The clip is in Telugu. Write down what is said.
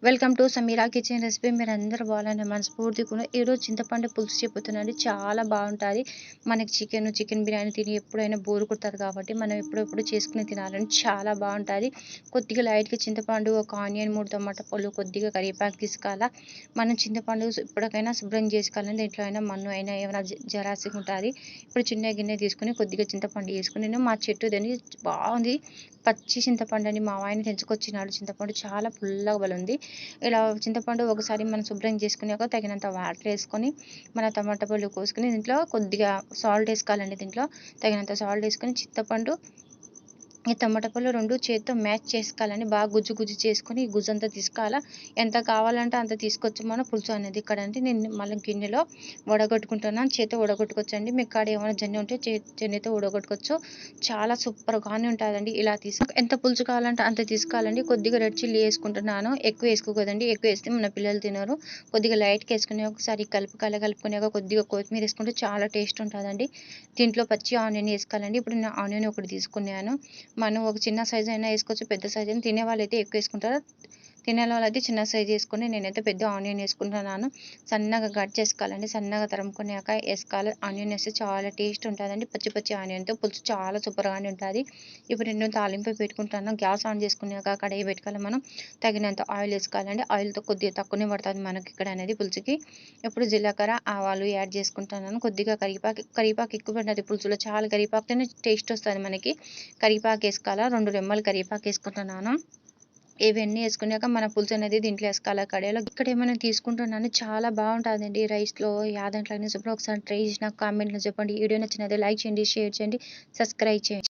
Welcome to Sameera kitchen recipe. మీరు అందరూ బాగాలని మనస్ఫూర్తిగా ఈరోజు చింతపండు పులుసు చెప్పుతున్నాను. చాలా బాగుంటుంది. మనకి చికెన్ బిర్యానీ తిని ఎప్పుడైనా బోరు కొడుతుంది కాబట్టి మనం ఎప్పుడెప్పుడు చేసుకుని తినాలని చాలా బాగుంటుంది. కొద్దిగా లైట్గా చింతపండు, ఒక ఆనియన్, 3 టమాటా పళ్ళు, కొద్దిగా కరివేపాకు తీసుకోవాలా. మనం చింతపండు ఎప్పటికైనా శుభ్రం చేసుకోవాలని దీంట్లో అయినా మన్ను అయినా ఏమైనా జరాసి ఉంటుంది. ఇప్పుడు చిన్న గిన్నె తీసుకుని కొద్దిగా చింతపండు వేసుకుని నేను మా చెట్టు దాన్ని బాగుంది. పచ్చి చింతపండు అని మా ఆయన తెంచుకొచ్చినాడు. చింతపండు చాలా పుల్లగా బలుంది. ఇలా చింతపండు ఒకసారి మనం శుభ్రం చేసుకున్నాక తగినంత వాటర్ వేసుకొని మన టమాటా పళ్ళు కోసుకుని దీంట్లో కొద్దిగా సాల్ట్ వేసుకోవాలండి. దీంట్లో తగినంత సాల్ట్ వేసుకొని చింతపండు, ఈ టమాటా పళ్ళు 2 చేత్తో మ్యాష్ చేసుకోవాలని బాగా గుజ్జు చేసుకొని ఈ గుజ్జంతా తీసుకోవాలా. ఎంత కావాలంటే అంత తీసుకోవచ్చు మన పులుసు అనేది. ఇక్కడ అంటే నేను మళ్ళీ గిన్నెలో వడగొట్టుకుంటున్నాను. చేత్తో వడగొట్టుకోవచ్చండి. మీకు కాడ ఏమైనా జన్ని ఉంటే జన్నితో వడగొట్టుకోవచ్చు. చాలా సూపర్గానే ఉంటుందండి. ఇలా ఎంత పులుసు కావాలంటే అంత తీసుకోవాలండి. కొద్దిగా రెడ్ చిల్లీ వేసుకుంటున్నాను. ఎక్కువ వేసుకోకూడదండి. ఎక్కువ వేస్తే మన పిల్లలు తినరు. కొద్దిగా లైట్గా వేసుకుని ఒకసారి కలుపుకునేగా కొద్దిగా కొత్తిమీర వేసుకుంటే చాలా టేస్ట్ ఉంటుందండి. దీంట్లో పచ్చి ఆనియన్ వేసుకోవాలండి. ఇప్పుడు నేను ఆనియన్ ఒకటి తీసుకున్నాను. మనం ఒక చిన్న సైజు అయినా వేసుకోవచ్చు, పెద్ద సైజు అయినా. తినే వాళ్ళు అయితే ఎక్కువ వేసుకుంటారు, తినే వాళ్ళు అయితే చిన్న సైజు వేసుకొని నేనైతే పెద్ద ఆనియన్ వేసుకుంటున్నాను. సన్నగా కట్ చేసుకోవాలండి. సన్నగా తరుముకున్నాక వేసుకోవాలి. ఆనియన్ వేస్తే చాలా టేస్ట్ ఉంటుందండి. పచ్చి ఆనియన్తో పులుసు చాలా సూపర్గానే ఉంటుంది. ఇప్పుడు నేను తాలింపు పెట్టుకుంటాను. గ్యాస్ ఆన్ చేసుకున్నాక కడాయి పెట్టుకోవాలి. మనం తగినంత ఆయిల్ వేసుకోవాలండి. ఆయిల్తో కొద్దిగా తక్కువనే పడుతుంది మనకి ఇక్కడ అనేది పులుసుకి. ఇప్పుడు జీలకర్ర, ఆవాలు యాడ్ చేసుకుంటున్నాను. కొద్దిగా కరివేపాకు ఎక్కువ పడినది పులుసులో. చాలా కరివేపాకుతోనే టేస్ట్ వస్తుంది మనకి. కరివేపాకు వేసుకోవాలా. 2 రెమ్మలు కరివేపాకు వేసుకుంటున్నాను. ఇవన్నీ వేసుకున్నాక మన పులుసు అనేది దీంట్లో వేసుకోవాలి. కడాయిలో ఇక్కడ ఏమైనా తీసుకుంటున్నాను. చాలా బాగుంటుందండి రైస్లో, యాదంట్లో అయినా. ఒకసారి ట్రై చేసి నాకు కామెంట్లో చెప్పండి. వీడియో నచ్చినది లైక్ చేయండి, షేర్ చేయండి, సబ్స్క్రైబ్ చేయండి.